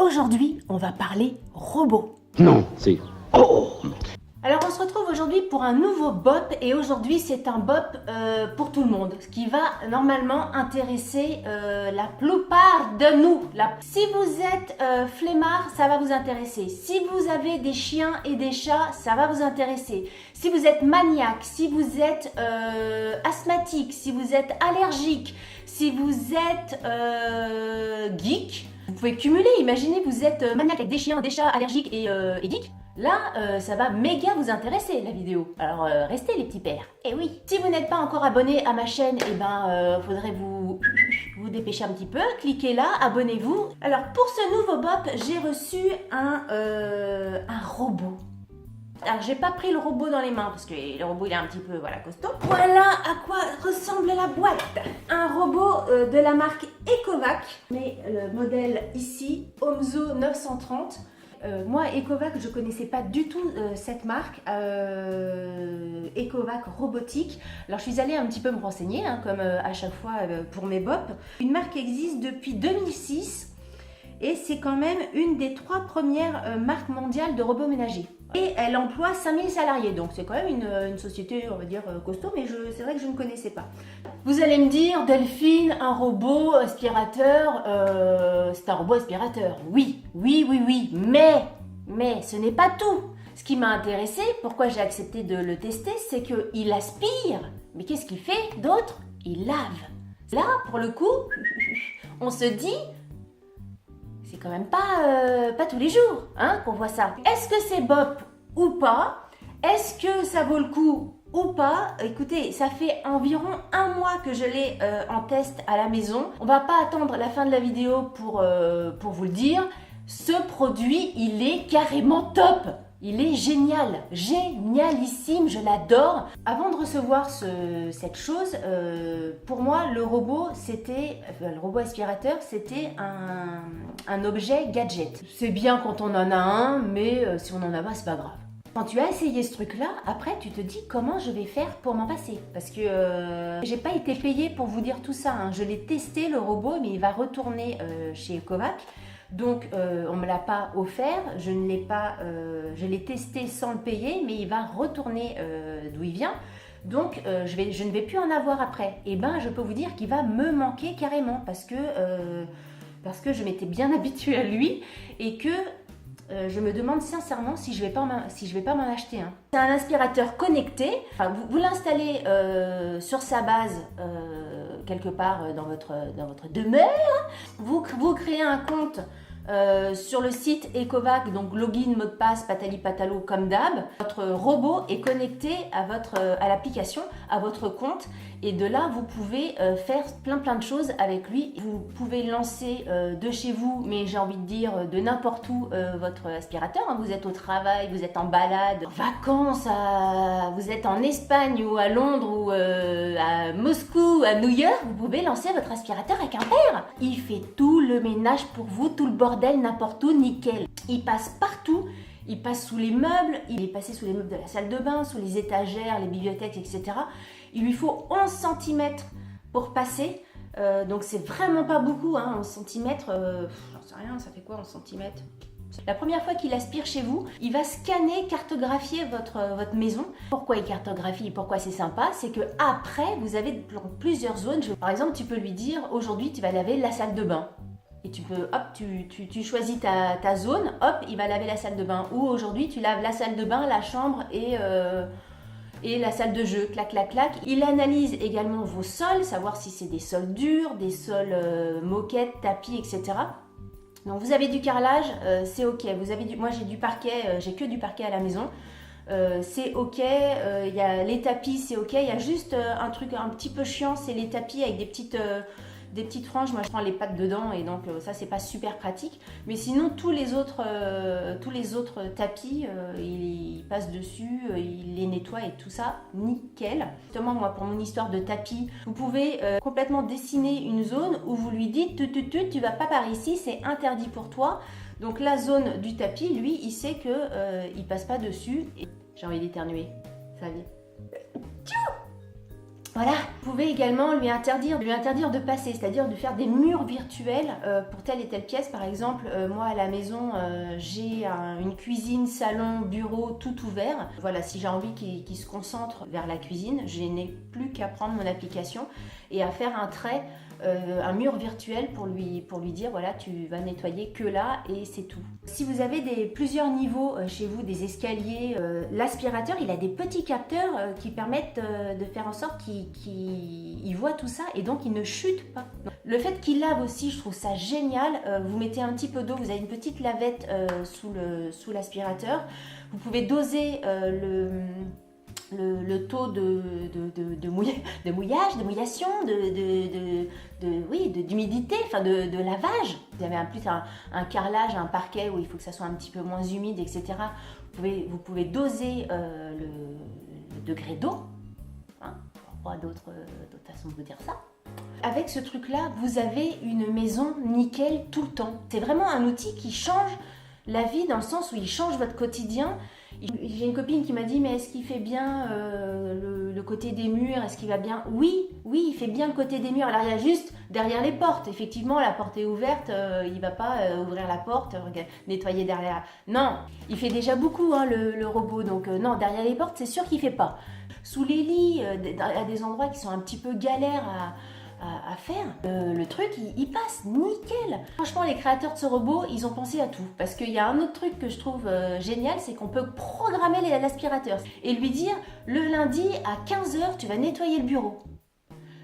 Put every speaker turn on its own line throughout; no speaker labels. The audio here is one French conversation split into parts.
Aujourd'hui, on va parler robot.
Non, c'est... Oh!
Alors on se retrouve aujourd'hui pour un nouveau BOP et aujourd'hui c'est un BOP pour tout le monde, ce qui va normalement intéresser la plupart de nous. Si vous êtes flemmard, ça va vous intéresser. Si vous avez des chiens et des chats, ça va vous intéresser. Si vous êtes maniaque, si vous êtes asthmatique, si vous êtes allergique, si vous êtes geek, vous pouvez cumuler. Imaginez vous êtes maniaque avec des chiens, des chats, allergiques et geek. Là, ça va méga vous intéresser la vidéo. Alors restez les petits pères. Et oui, si vous n'êtes pas encore abonné à ma chaîne, eh ben faudrait vous dépêcher un petit peu. Cliquez là, abonnez-vous. Alors pour ce nouveau BOP, j'ai reçu un robot. Alors j'ai pas pris le robot dans les mains parce que le robot il est un petit peu costaud. Voilà à quoi ressemble la boîte. Un robot de la marque Ecovac, mais le modèle ici, Omzo 930. Moi, Ecovac, je connaissais pas du tout cette marque, Ecovac Robotique. Alors, je suis allée un petit peu me renseigner, hein, comme à chaque fois pour mes BOP. Une marque qui existe depuis 2006 et c'est quand même une des 3 premières marques mondiales de robots ménagers. Et elle emploie 5000 salariés, donc c'est quand même une société, on va dire, costaud, mais c'est vrai que je ne connaissais pas. Vous allez me dire, Delphine, un robot aspirateur, c'est un robot aspirateur. Oui, mais ce n'est pas tout. Ce qui m'a intéressé, pourquoi j'ai accepté de le tester, c'est qu'il aspire. Mais qu'est-ce qu'il fait d'autre? Il lave. Là, pour le coup, on se dit... C'est quand même pas tous les jours hein, qu'on voit ça. Est-ce que c'est BOP ou pas? Est-ce que ça vaut le coup ou pas? Écoutez, ça fait environ 1 mois que je l'ai en test à la maison. On va pas attendre la fin de la vidéo pour vous le dire. Ce produit, il est carrément top. Il est génial, génialissime, je l'adore. Avant de recevoir cette chose, pour moi, le robot aspirateur, c'était un objet gadget. C'est bien quand on en a un, mais si on en a pas, c'est pas grave. Quand tu as essayé ce truc-là, après tu te dis comment je vais faire pour m'en passer. Parce que j'ai pas été payée pour vous dire tout ça. Hein. Je l'ai testé le robot, mais il va retourner chez Ecovac. Donc on me l'a pas offert, je l'ai testé sans le payer, mais il va retourner d'où il vient. Donc je ne vais plus en avoir après. Et ben je peux vous dire qu'il va me manquer carrément parce que je m'étais bien habituée à lui et que je me demande sincèrement si je vais pas m'en acheter un. C'est un aspirateur connecté. Enfin, vous l'installez sur sa base quelque part dans votre demeure. Vous créez un compte sur le site Ecovac, donc login, mot de passe, patali patalo comme d'hab. Votre robot est connecté à l'application, à votre compte et de là vous pouvez faire plein de choses avec lui. Vous pouvez lancer de chez vous, mais j'ai envie de dire de n'importe où votre aspirateur. Hein. Vous êtes au travail, vous êtes en balade, en vacances, vous êtes en Espagne ou à Londres ou à Moscou, à New York, vous pouvez lancer votre aspirateur avec un père. Il fait tout le ménage pour vous, tout le bordel, n'importe où, nickel. Il passe partout, il passe sous les meubles, il est passé sous les meubles de la salle de bain, sous les étagères, les bibliothèques, etc. Il lui faut 11 cm pour passer, donc c'est vraiment pas beaucoup, hein, 11 cm, j'en sais rien, ça fait quoi 11 cm? La première fois qu'il aspire chez vous, il va scanner, cartographier votre maison. Pourquoi il cartographie? Pourquoi c'est sympa? C'est que après, vous avez plusieurs zones. Par exemple, tu peux lui dire, aujourd'hui, tu vas laver la salle de bain. Et tu peux, hop, tu choisis ta zone, hop, il va laver la salle de bain. Ou aujourd'hui, tu laves la salle de bain, la chambre et la salle de jeu, clac, clac, clac. Il analyse également vos sols, savoir si c'est des sols durs, des sols moquettes, tapis, etc. Donc vous avez du carrelage, c'est ok. Moi j'ai du parquet, j'ai que du parquet à la maison. C'est ok, y a les tapis, c'est ok. Il y a juste un truc un petit peu chiant, c'est les tapis avec des petites franges. Moi je prends les pattes dedans et donc ça c'est pas super pratique. Mais sinon tous les autres tapis, il passe dessus, il les nettoie et tout ça, nickel. Justement moi pour mon histoire de tapis, vous pouvez complètement dessiner une zone où vous lui dites tu vas pas par ici, c'est interdit pour toi. Donc la zone du tapis, lui, il sait que il passe pas dessus. J'ai envie d'éternuer, ça vient. Voilà, vous pouvez également lui interdire de passer, c'est-à-dire de faire des murs virtuels pour telle et telle pièce. Par exemple, moi à la maison, j'ai une cuisine, salon, bureau, tout ouvert. Voilà, si j'ai envie qu'il se concentre vers la cuisine, je n'ai plus qu'à prendre mon application et à faire un trait, un mur virtuel pour lui dire voilà, tu vas nettoyer que là et c'est tout. Si vous avez plusieurs niveaux chez vous, des escaliers, l'aspirateur il a des petits capteurs qui permettent de faire en sorte qu'il voit tout ça et donc il ne chute pas. Le fait qu'il lave aussi, je trouve ça génial. Vous mettez un petit peu d'eau, vous avez une petite lavette sous l'aspirateur. Vous pouvez doser le taux de mouillage, de mouillation, d'humidité, enfin de lavage. Vous avez en plus un carrelage, un parquet où il faut que ça soit un petit peu moins humide, etc. Vous pouvez doser le degré d'eau. Hein, pas d'autres façons de vous dire ça. Avec ce truc-là, vous avez une maison nickel tout le temps. C'est vraiment un outil qui change la vie dans le sens où il change votre quotidien. J'ai une copine qui m'a dit mais est-ce qu'il fait bien le côté des murs, est-ce qu'il va bien? Oui, il fait bien le côté des murs. Alors il y a juste derrière les portes, effectivement la porte est ouverte, il va pas ouvrir la porte, nettoyer derrière. Non, il fait déjà beaucoup hein, le robot, donc non, derrière les portes c'est sûr qu'il fait pas. Sous les lits, à des endroits qui sont un petit peu galères à faire, le truc il passe nickel. Franchement les créateurs de ce robot ils ont pensé à tout, parce qu'il y a un autre truc que je trouve génial, c'est qu'on peut programmer l'aspirateur et lui dire le lundi à 15h tu vas nettoyer le bureau,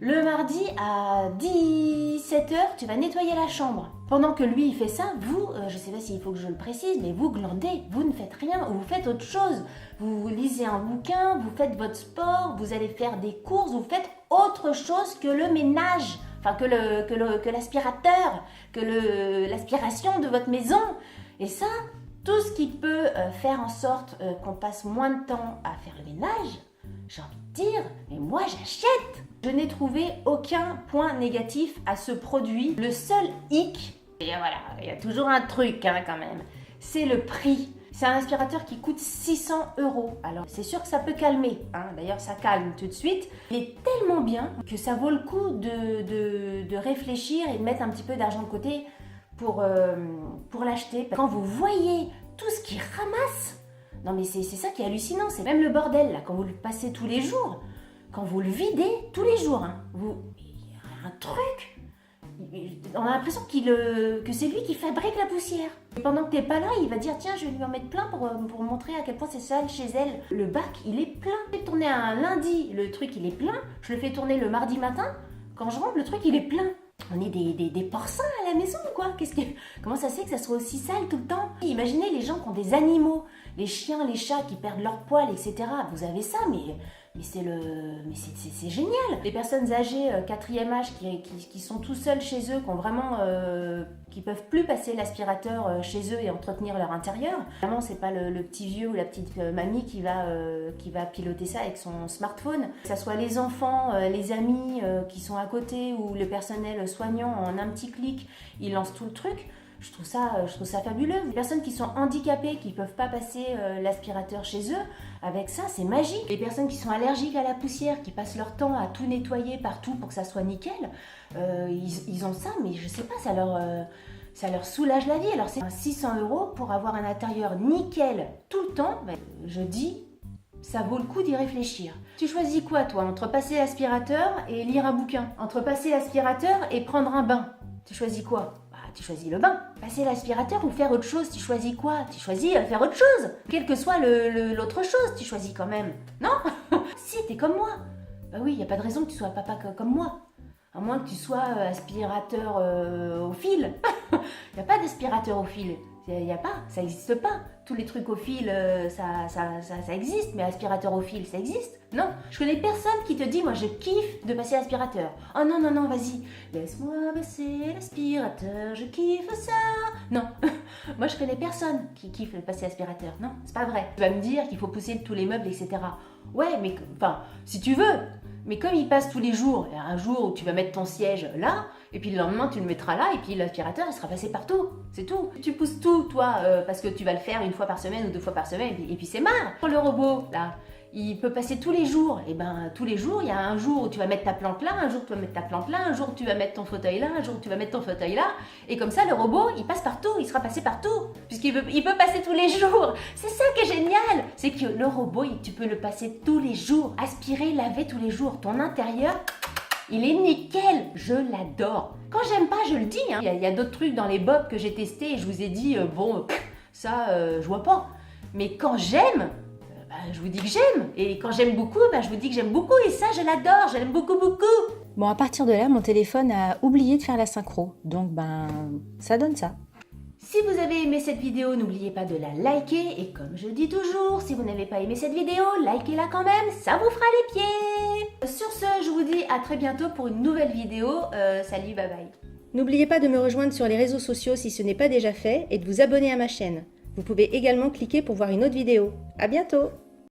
le mardi à 17h tu vas nettoyer la chambre. Pendant que lui il fait ça, vous, je sais pas s'il faut que je le précise, mais vous glandez, vous ne faites rien ou vous faites autre chose. Vous lisez un bouquin, vous faites votre sport, vous allez faire des courses, vous faites autre chose que le ménage, enfin que l'aspirateur, que l'aspiration de votre maison. Et ça, tout ce qui peut faire en sorte qu'on passe moins de temps à faire le ménage, j'ai envie de dire, mais moi j'achète. Je n'ai trouvé aucun point négatif à ce produit. Le seul hic, et voilà, il y a toujours un truc hein, quand même, c'est le prix. C'est un aspirateur qui coûte 600 €. Alors c'est sûr que ça peut calmer, hein. D'ailleurs ça calme tout de suite. Il est tellement bien que ça vaut le coup de réfléchir et de mettre un petit peu d'argent de côté pour l'acheter. Quand vous voyez tout ce qu'il ramasse, non mais c'est ça qui est hallucinant, c'est même le bordel là, quand vous le passez tous les jours, quand vous le videz tous les jours, hein, il y a un truc, on a l'impression que c'est lui qui fabrique la poussière. Et pendant que t'es pas là, il va dire tiens je vais lui en mettre plein pour montrer à quel point c'est sale chez elle. Le bac il est plein. Je fais tourner un lundi, le truc il est plein. Je le fais tourner le mardi matin. Quand je rentre, le truc il est plein. On est des porcins à la maison ou quoi? Comment ça se fait que ça soit aussi sale tout le temps? Imaginez les gens qui ont des animaux, les chiens, les chats qui perdent leur poil, etc. Vous avez ça, mais c'est génial. Les personnes âgées, 4e âge, qui sont tout seuls chez eux, qui ont vraiment, qui peuvent plus passer l'aspirateur chez eux et entretenir leur intérieur. Vraiment, c'est pas le petit vieux ou la petite mamie qui va piloter ça avec son smartphone. Que ça soit les enfants, les amis qui sont à côté ou le personnel soignant, en un petit clic, ils lancent tout le truc. Je trouve ça fabuleux. Les personnes qui sont handicapées, qui ne peuvent pas passer l'aspirateur chez eux, avec ça, c'est magique. Les personnes qui sont allergiques à la poussière, qui passent leur temps à tout nettoyer partout pour que ça soit nickel, ils ont ça, mais je sais pas, ça leur soulage la vie. Alors c'est 600 € pour avoir un intérieur nickel tout le temps. Ben, je dis, ça vaut le coup d'y réfléchir. Tu choisis quoi, toi, entre passer l'aspirateur et lire un bouquin? Entre passer l'aspirateur et prendre un bain? Tu choisis quoi? Tu choisis le bain. Passer l'aspirateur ou faire autre chose, tu choisis quoi? Tu choisis faire autre chose. Quelle que soit l'autre chose, tu choisis quand même. Non? Si, t'es comme moi. Bah oui, il n'y a pas de raison que tu sois papa comme moi. À moins que tu sois aspirateur au fil. Il n'y a pas d'aspirateur au fil. Il n'y a pas, ça n'existe pas. Tous les trucs au fil, ça existe, mais aspirateur au fil, ça existe? Non. Je connais personne qui te dit, moi je kiffe de passer l'aspirateur. Oh non, non, non, vas-y. Laisse-moi passer l'aspirateur, je kiffe ça. Non. Moi je connais personne qui kiffe de passer l'aspirateur. Non, c'est pas vrai. Tu vas me dire qu'il faut pousser tous les meubles, etc. Ouais, mais enfin, si tu veux. Mais comme il passe tous les jours, il y a un jour où tu vas mettre ton siège là, et puis le lendemain tu le mettras là, et puis l'aspirateur il sera passé partout, c'est tout. Tu pousses tout, toi, parce que tu vas le faire une fois par semaine ou 2 fois par semaine, et puis c'est marre. Le robot, là, il peut passer tous les jours. Et ben tous les jours, il y a un jour où tu vas mettre ta plante là, un jour tu vas mettre ta plante là, un jour tu vas mettre ton fauteuil là, un jour tu vas mettre ton fauteuil là. Et comme ça, le robot, il passe partout, il sera passé partout, puisqu'il peut passer tous les jours. C'est ça qui est génial, c'est que le robot, tu peux le passer tous les jours, aspirer, laver tous les jours. Ton intérieur, il est nickel, je l'adore. Quand j'aime pas, je le dis. Hein. Il y a d'autres trucs dans les bobs que j'ai testés et je vous ai dit, je vois pas. Mais quand j'aime, je vous dis que j'aime. Et quand j'aime beaucoup, je vous dis que j'aime beaucoup. Et ça, je l'adore, je l'aime beaucoup, beaucoup.
Bon, à partir de là, mon téléphone a oublié de faire la synchro. Donc, ça donne ça.
Si vous avez aimé cette vidéo, n'oubliez pas de la liker. Et comme je dis toujours, si vous n'avez pas aimé cette vidéo, likez-la quand même, ça vous fera les pieds. Sur ce, je vous dis à très bientôt pour une nouvelle vidéo. Salut, bye bye.
N'oubliez pas de me rejoindre sur les réseaux sociaux si ce n'est pas déjà fait et de vous abonner à ma chaîne. Vous pouvez également cliquer pour voir une autre vidéo. À bientôt!